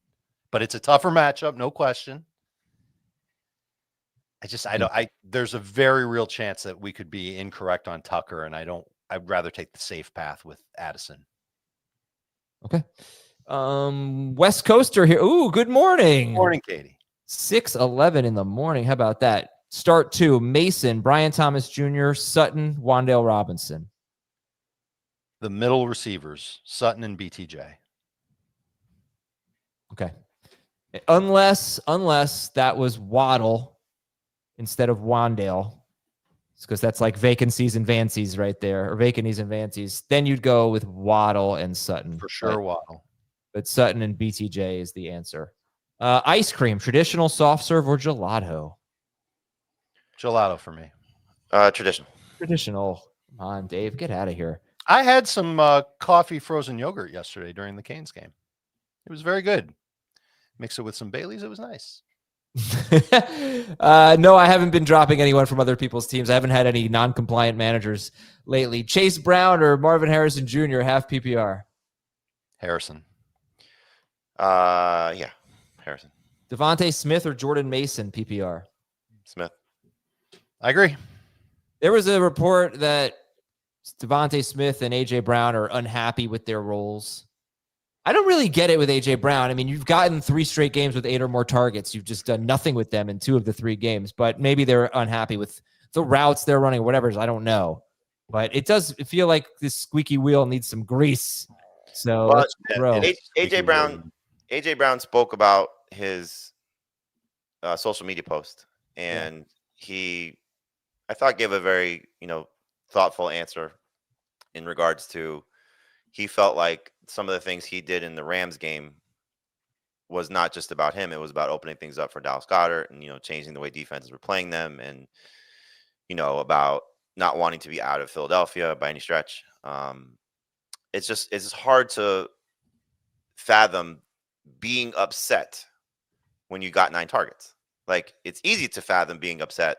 but it's a tougher matchup, no question. There's a very real chance that we could be incorrect on Tucker, and I'd rather take the safe path with Addison. Okay. West Coaster here. Ooh, good morning. Morning, Katie. 6:11 in the morning. How about that? Start 2, Mason, Brian Thomas Jr., Sutton, Wan'Dale Robinson. The middle receivers, Sutton and BTJ. Okay. Unless that was Waddle instead of Wan'Dale. because that's like vacancies and Vancies right there, or vacancies and Vancies. Then you'd go with Waddle and Sutton. For sure, Waddle. But Sutton and BTJ is the answer. Ice cream, traditional, soft serve, or gelato? Gelato for me. Traditional. Traditional. Come on, Dave, get out of here. I had some coffee frozen yogurt yesterday during the Canes game. It was very good. Mix it with some Baileys. It was nice. No, I haven't been dropping anyone from other people's teams. I haven't had any non-compliant managers lately. Chase Brown or Marvin Harrison Jr., half PPR? Harrison. Yeah, Harrison. Devontae Smith or Jordan Mason, PPR? Smith. I agree. There was a report that Devontae Smith and A.J. Brown are unhappy with their roles. I don't really get it with A.J. Brown. I mean, you've gotten 3 straight games with 8 or more targets. You've just done nothing with them in 2 of the 3 games, but maybe they're unhappy with the routes they're running, whatever. I don't know. But it does feel like this squeaky wheel needs some grease. So let's grow. A.J. Brown spoke about his social media post, and he, I thought, gave a very, thoughtful answer in regards to, he felt like some of the things he did in the Rams game was not just about him. It was about opening things up for Dallas Goedert and, changing the way defenses were playing them, and, about not wanting to be out of Philadelphia by any stretch. It's just hard to fathom being upset when you got 9 targets. Like, it's easy to fathom being upset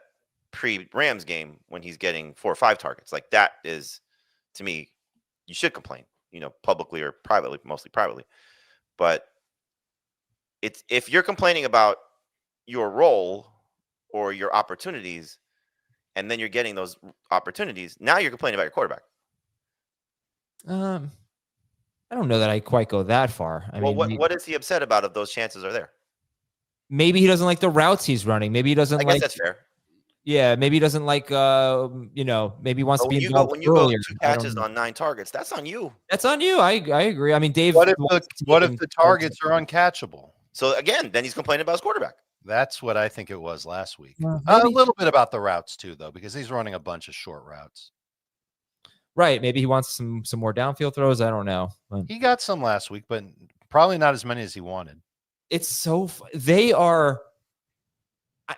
pre-Rams game when he's getting 4 or 5 targets. Like, that is, to me, you should complain, publicly or privately, mostly privately. But it's, if you're complaining about your role or your opportunities, and then you're getting those opportunities, now you're complaining about your quarterback. I don't know that I quite go that far. I mean, what is he upset about if those chances are there? Maybe he doesn't like the routes he's running. Maybe he doesn't I guess that's fair. Yeah, maybe he doesn't like, maybe he wants to be involved when you earlier. go 2 catches on 9 targets, that's on you. That's on you. I agree. I mean, Dave. What if the targets are uncatchable? So again, then he's complaining about his quarterback. That's what I think it was last week. Well, A little bit about the routes too, though, because he's running a bunch of short routes. Right. Maybe he wants some more downfield throws. I don't know. But he got some last week, but probably not as many as he wanted. It's so they are.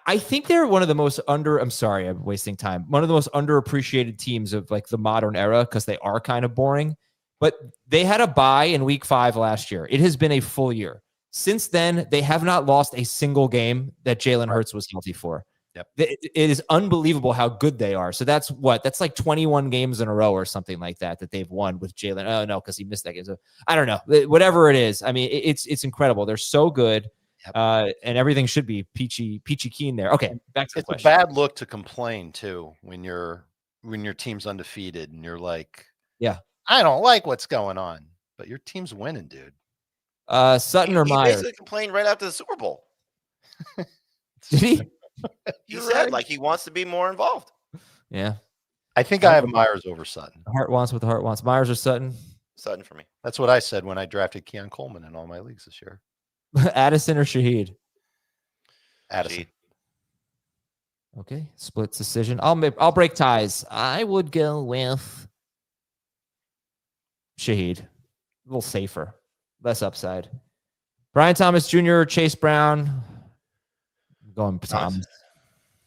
I think they're one of the most I'm sorry, I'm wasting time. One of the most underappreciated teams of like the modern era, because they are kind of boring. But they had a bye in week 5 last year. It has been a full year. Since then, they have not lost a single game that Jalen Hurts was healthy for. Yep. It is unbelievable how good they are. So that's like 21 games in a row or something like that they've won with Jalen. Oh, no, because he missed that game. So I don't know. Whatever it is. I mean, it's incredible. They're so good. Yep. And everything should be peachy keen there. Okay, back to the question. It's a bad look to complain, too, when your team's undefeated and you're like, yeah, I don't like what's going on. But your team's winning, dude. Sutton or Myers? He basically complained right after the Super Bowl. Did he? He said like he wants to be more involved. Yeah. I think I have Myers over Sutton. The heart wants what the heart wants. Myers or Sutton? Sutton for me. That's what I said when I drafted Keon Coleman in all my leagues this year. Addison or Shaheed? Addison. Shaheed. Okay. Split decision. I'll break ties. I would go with Shaheed. A little safer. Less upside. Brian Thomas Jr. or Chase Brown? I'm going with Thomas.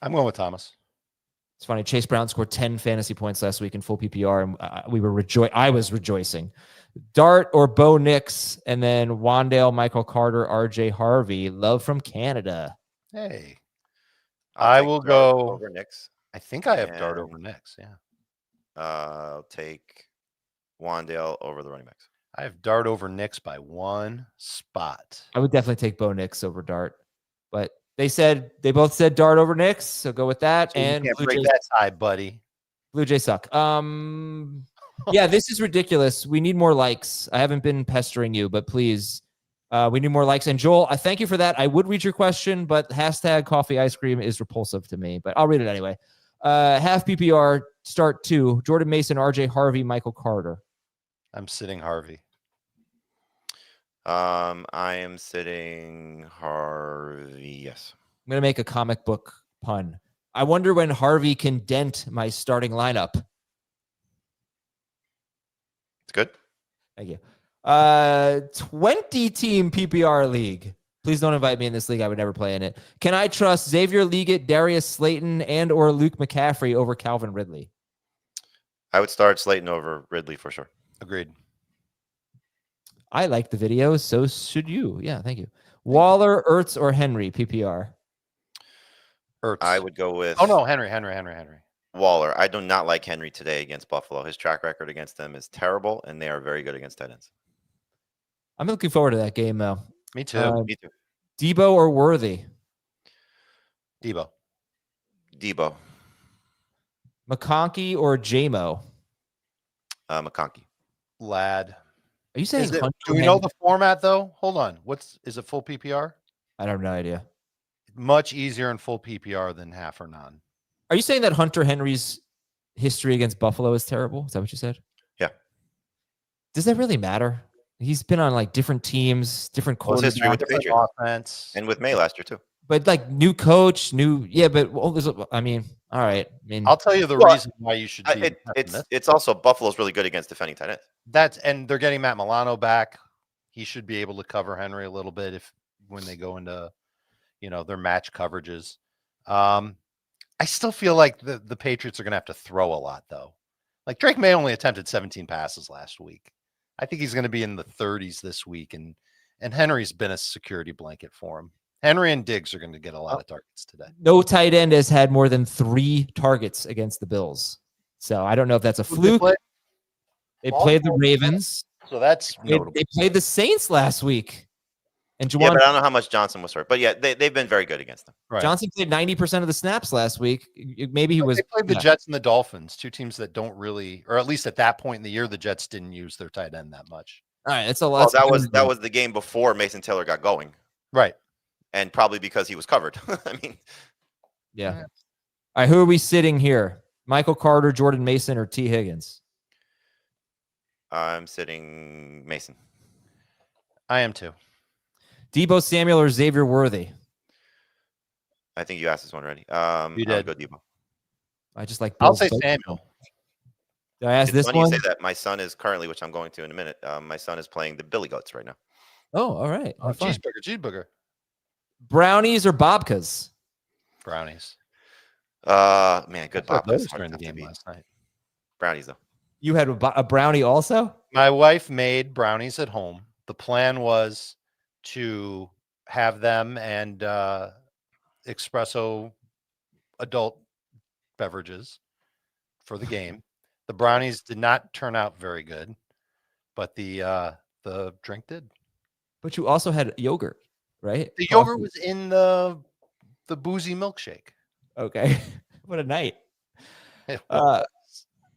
I'm going with Thomas. It's funny. Chase Brown scored 10 fantasy points last week in full PPR, and I was rejoicing. Dart or Bo Nix, and then Wandale, Michael Carter, RJ Harvey. Love from Canada. Hey. I will go over Nix. I think I have Dart over Nix. Yeah. I'll take Wandale over the running backs. I have Dart over Nix by 1 spot. I would definitely take Bo Nix over Dart, but they both said Dart over Nix, so go with that. So and you can't break that tie, buddy. Blue Jays suck. Yeah, this is ridiculous. We need more likes. I haven't been pestering you, but please, we need more likes. And Joel, I thank you for that. I would read your question, but hashtag coffee ice cream is repulsive to me, but I'll read it anyway. Half PPR, start 2, Jordan Mason, RJ Harvey, Michael Carter. I'm sitting Harvey. I am sitting Harvey. Yes. I'm going to make a comic book pun. I wonder when Harvey can dent my starting lineup. It's good. Thank you. 20-team PPR league. Please don't invite me in this league. I would never play in it. Can I trust Xavier Leggett, Darius Slayton, and or Luke McCaffrey over Calvin Ridley? I would start Slayton over Ridley for sure. Agreed. I like the video, so should you. Yeah, thank you. Waller, Ertz, or Henry, PPR? Ertz. I would go with. Oh no, Henry. Waller. I do not like Henry today against Buffalo. His track record against them is terrible, and they are very good against tight ends. I'm looking forward to that game, though. Me too. Me too. Debo or Worthy? Debo. McConkey or Jamo? McConkey. Lad. Are you saying Do Hunter we know the format though? Hold on. Is it full PPR? I have no idea. Much easier in full PPR than half or none. Are you saying that Hunter Henry's history against Buffalo is terrible? Is that what you said? Yeah. Does that really matter? He's been on like different teams, different Well, his history with the Different Patriots offense. and with May last year too. but like new coach, but I mean, all right. I mean, I'll tell you the reason why you should be. It's also Buffalo's really good against defending tight ends. And they're getting Matt Milano back. He should be able to cover Henry a little bit when they go into, their match coverages. I still feel like the Patriots are going to have to throw a lot though. Like Drake May only attempted 17 passes last week. I think he's going to be in the 30s this week, and Henry's been a security blanket for him. Henry and Diggs are going to get a lot of targets today. No tight end has had more than 3 targets against the Bills. So I don't know if that's a fluke. They played the Ravens. So that's notable. They played the Saints last week. And Yeah, but I don't know how much Johnson was hurt. But yeah, they've been very good against them. Right. Johnson played 90% of the snaps last week. Maybe he was. They played the Jets and the Dolphins, 2 teams that don't really, or at least at that point in the year, the Jets didn't use their tight end that much. All right, that's a lot. Well, that was the game before Mason Taylor got going. Right. And probably because he was covered. I mean, yeah. All right, who are we sitting here? Michael Carter, Jordan Mason, or T. Higgins? I'm sitting Mason. I am too. Debo Samuel or Xavier Worthy? I think you asked this one already. You did. Go Debo. I just like. I'll Bill's say focus. Samuel. Did I ask this funny one? you say that. My son is currently, which I'm going to in a minute. My son is playing the Billy Goats right now. Oh, all right. Oh, cheeseburger. Brownies or babkas? Brownies. Man, good Bob. babkas. During the game last night. Brownies though. You had a brownie also? My wife made brownies at home. The plan was to have them and espresso adult beverages for the game. The brownies did not turn out very good, but the drink did. But you also had yogurt, right? The yogurt was in the boozy milkshake. Okay. What a night.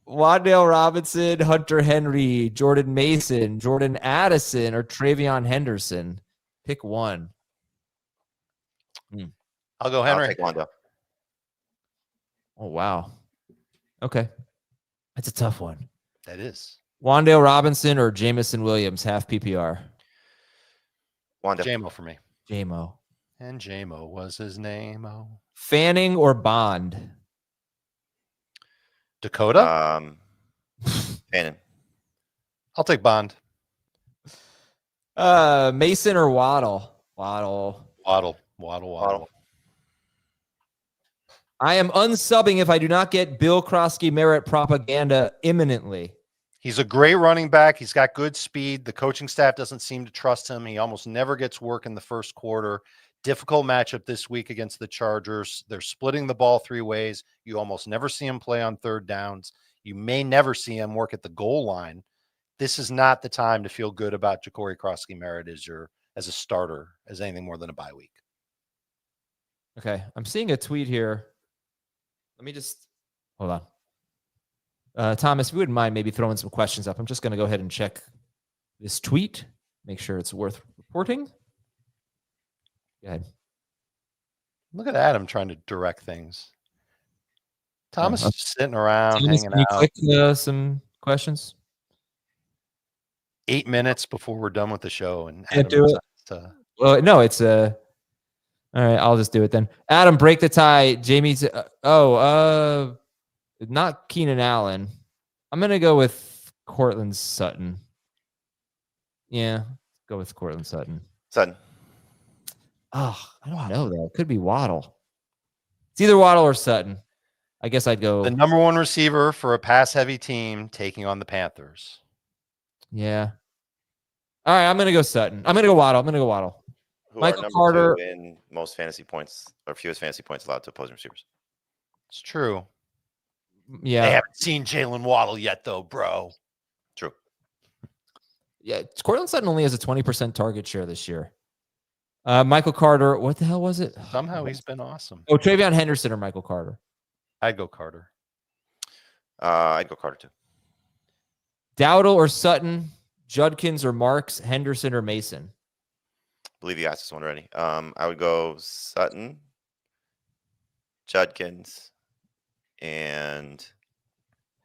Wan'Dale Robinson, Hunter Henry, Jordan Mason, Jordan Addison, or Travion Henderson. Pick one. I'll go Henry. I'll take Wan'Dale. Oh, wow. Okay. That's a tough one. That is. Wan'Dale Robinson or Jamison Williams, half PPR? Wan'Dale. Jamo for me. Jamo. And Jamo was his name. Oh. Fanning or Bond? Dakota? Fannin. I'll take Bond. Mason or Waddle? Waddle. I am unsubbing if I do not get Bill Krosky Merritt propaganda imminently. He's a great running back. He's got good speed. The coaching staff doesn't seem to trust him. He almost never gets work in the first quarter. Difficult matchup this week against the Chargers. They're splitting the ball 3 ways. You almost never see him play on 3rd downs. You may never see him work at the goal line. This is not the time to feel good about Ja'Cory Krosky Merritt as a starter, as anything more than a bye week. Okay. I'm seeing a tweet here. Let me just hold on. Thomas, if you wouldn't mind maybe throwing some questions up, I'm just going to go ahead and check this tweet, make sure it's worth reporting. Go ahead. Look at Adam trying to direct things. Thomas is just sitting around, Thomas, hanging can you out. click some questions? 8 minutes before we're done with the show, and Can't Adam do it. decides to- Well, no, it's All right, I'll just do it then. Adam, break the tie. Jamey's. Not Keenan Allen. I'm gonna go with Cortland Sutton. Yeah, go with Cortland Sutton. Sutton. Oh, I don't know though. It could be Waddle. It's either Waddle or Sutton. I guess I'd go. The number one receiver for a pass-heavy team taking on the Panthers. Yeah. All right, I'm gonna go Sutton. I'm gonna go Waddle. Who Michael are number Carter 2 in most fantasy points or fewest fantasy points allowed to opposing receivers. It's true. Yeah. They haven't seen Jalen Waddle yet, though, bro. True. Yeah, Cortland Sutton only has a 20% target share this year. Michael Carter, what the hell was it? Somehow he's been awesome. Oh, Travion Henderson or Michael Carter? I'd go Carter. I'd go Carter too. Dowdle or Sutton? Judkins or Marks? Henderson or Mason? I believe you asked this one already. I would go Sutton, Judkins, and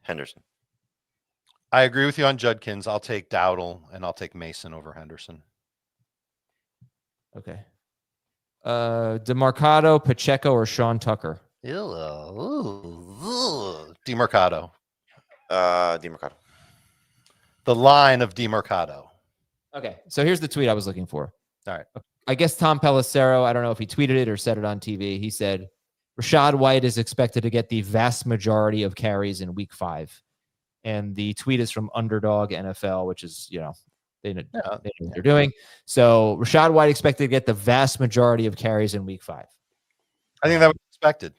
Henderson. I agree with you on Judkins. I'll take Dowdle and I'll take Mason over Henderson. Okay. DeMarcado, Pacheco, or Sean Tucker? DeMarcado. DeMarcado. The line of DeMarcado. Okay, so here's the tweet I was looking for. All right. I guess Tom Pelissero, I don't know if he tweeted it or said it on TV. He said, Rachaad White is expected to get the vast majority of carries in week 5. And the tweet is from Underdog NFL, which is, they know what they're doing. So Rachaad White expected to get the vast majority of carries in week 5. I think that was expected,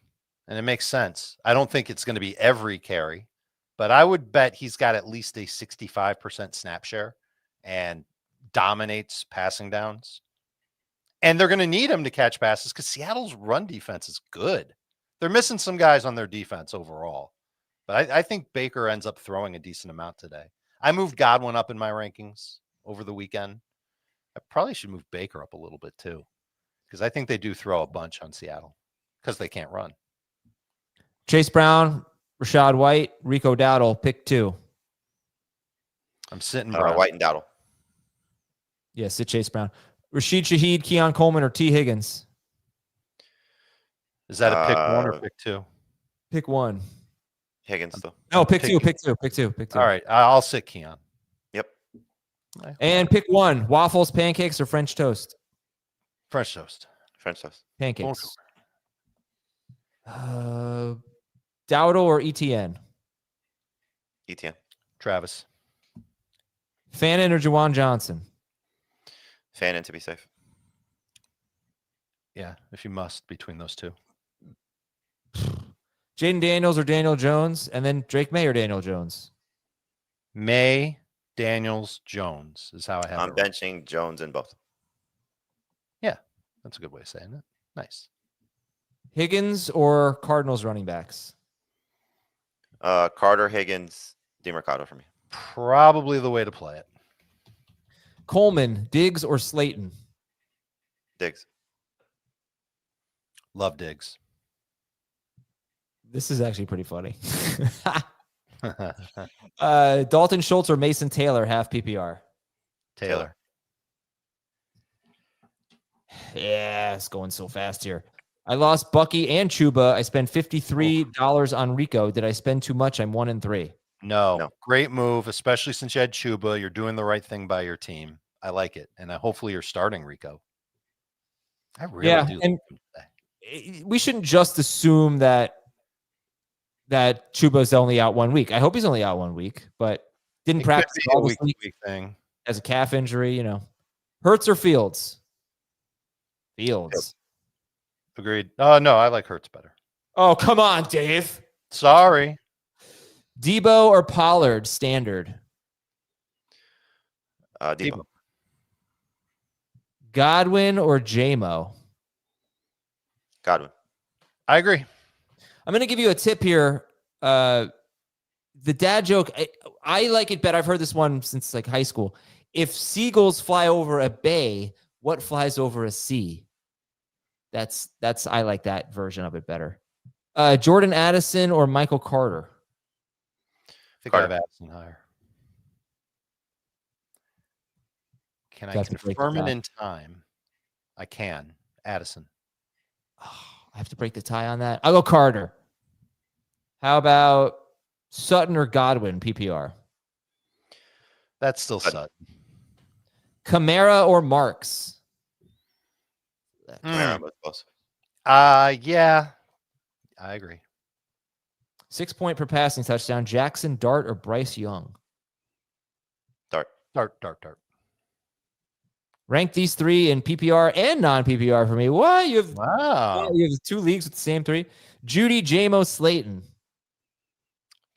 and it makes sense. I don't think it's going to be every carry, but I would bet he's got at least a 65% snap share and dominates passing downs. And they're going to need him to catch passes because Seattle's run defense is good. They're missing some guys on their defense overall. But I think Baker ends up throwing a decent amount today. I moved Godwin up in my rankings over the weekend. I probably should move Baker up a little bit too, because I think they do throw a bunch on Seattle because they can't run. Chase Brown, Rachaad White, Rico Dowdle, pick 2. I'm sitting Brown. White and Dowdle. Yeah, sit Chase Brown. Rashid Shaheed, Keon Coleman, or T. Higgins? Is that a pick 1 or pick 2? Pick 1. Higgins though. No, pick 2. All right, I'll sit Keon. Yep. And pick 1. Waffles, pancakes, or French toast? French toast. French toast. Pancakes. Dowdle or ETN? ETN. Travis. Fannin or Juwan Johnson? Fannin to be safe. Yeah, if you must, between those two. Jaden Daniels or Daniel Jones? And then Drake May or Daniel Jones? May, Daniels, Jones is how I have I'm it. benching Jones in both. Yeah, that's a good way of saying it. Nice. Higgins or Cardinals running backs? Carter, Higgins, DeMarcado for me. Probably the way to play it. Coleman, Diggs, or Slayton? Diggs. Love Diggs. This is actually pretty funny. Dalton Schultz or Mason Taylor, half PPR? Taylor. Yeah, it's going so fast here. I lost Bucky and Chuba. I spent $53 on Rico. Did I spend too much? I'm 1-3. No. Great move, especially since you had Chuba. You're doing the right thing by your team. I like it. And hopefully you're starting Rico. I really do. And we shouldn't just assume that Chuba's only out 1 week. I hope he's only out 1 week, but didn't practice all this week thing. As a calf injury, Hurts or Fields? Fields. Agreed. No, I like Hurts better. Oh, come on, Dave. Sorry. Debo or Pollard, standard? Debo. Godwin or JMO? Godwin. I agree. I'm going to give you a tip here. The dad joke, I like it better. I've heard this one since like high school. If seagulls fly over a bay, what flies over a sea? I like that version of it better. Jordan Addison or Michael Carter? I think I have Addison higher. Can I confirm it in time? I can. Addison. I have to break the tie on that. I'll go Carter. How about Sutton or Godwin, PPR? That's still Sutton. Kamara or Marks? Kamara, both close. Yeah, I agree. 6 point per passing touchdown. Jackson Dart or Bryce Young? Dart. Rank these three in PPR and non-PPR for me. What? You have Wow. You have 2 leagues with the same 3. Judy, Jamo, Slayton.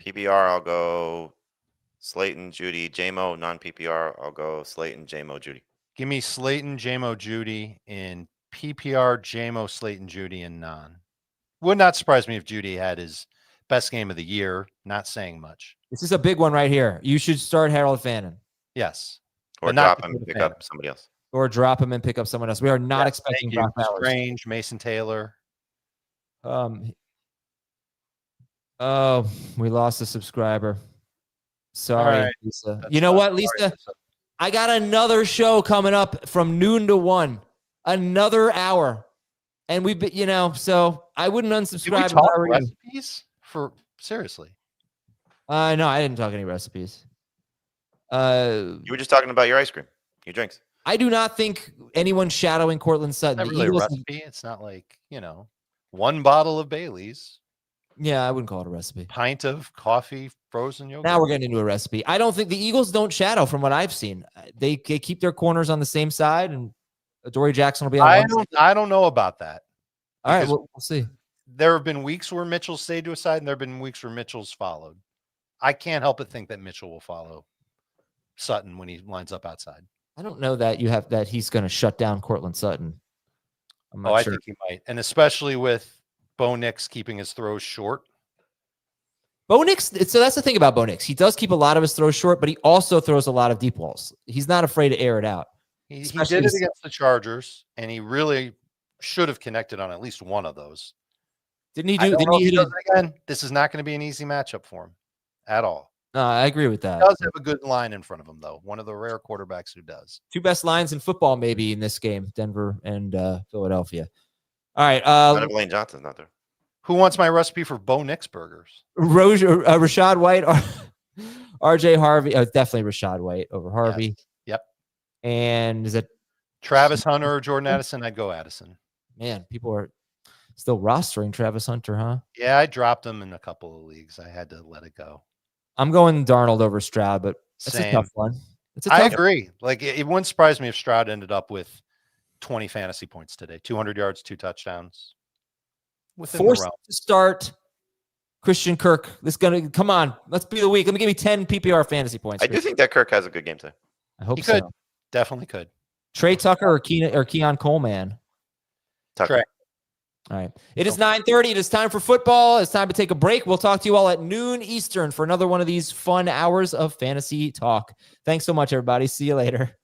PPR, I'll go Slayton, Judy, Jamo. Non-PPR, I'll go Slayton, Jamo, Judy. Give me Slayton, Jamo, Judy in PPR, Jamo, Slayton, Judy in non. Would not surprise me if Judy had his best game of the year. Not saying much. This is a big one right here. You should start Harold Fannin. Yes. Or drop him and pick up somebody else. Or drop him and pick up someone else. We are not expecting Brock Bowers. Strange, Mason Taylor. Oh, we lost a subscriber. Sorry, right. Lisa. You know what, Lisa? I got another show coming up from noon to 1. Another hour. And we've been, so I wouldn't unsubscribe. Did we talk recipes for seriously? No, I didn't talk any recipes. You were just talking about your ice cream, your drinks. I do not think anyone's shadowing Cortland Sutton. It's not really a recipe. It's not like, 1 bottle of Bailey's. Yeah, I wouldn't call it a recipe. Pint of coffee, frozen yogurt. Now we're getting into a recipe. I don't think the Eagles don't shadow from what I've seen. They keep their corners on the same side, and Adoree Jackson will be on one side. I don't know about that. All right, we'll see. There have been weeks where Mitchell stayed to a side, and there have been weeks where Mitchell's followed. I can't help but think that Mitchell will follow Sutton when he lines up outside. I don't know that he's going to shut down Cortland Sutton. I'm not sure. I think he might, and especially with Bo Nix keeping his throws short. Bo Nix, so that's the thing about Bo Nix. He does keep a lot of his throws short, but he also throws a lot of deep balls. He's not afraid to air it out. He did it against the Chargers, and he really should have connected on at least one of those. Didn't he do? Didn't he hit it again? This is not going to be an easy matchup for him at all. No, I agree with that. He does have a good line in front of him, though. One of the rare quarterbacks who does. 2 best lines in football, maybe in this game: Denver and Philadelphia. All right, Lane Johnson's not there. Who wants my recipe for Bo Nix burgers? Rashad White, RJ Harvey. Oh, definitely Rashad White over Harvey. Yes. Yep. And is it Travis Hunter or Jordan Addison? I'd go Addison. Man, people are still rostering Travis Hunter, huh? Yeah, I dropped him in a couple of leagues. I had to let it go. I'm going Darnold over Stroud, but it's a tough one. I agree. Like it wouldn't surprise me if Stroud ended up with 20 fantasy points today, 200 yards, 2 touchdowns. Forced to start Christian Kirk. Come on. Let's be the week. Let me give me 10 PPR fantasy points. I do think that Kirk has a good game today. I hope he so. Could. Definitely could. Trey Tucker or Keon Coleman? Tucker. Trey. All right. It is 9:30. It is time for football. It's time to take a break. We'll talk to you all at noon Eastern for another one of these fun hours of fantasy talk. Thanks so much, everybody. See you later.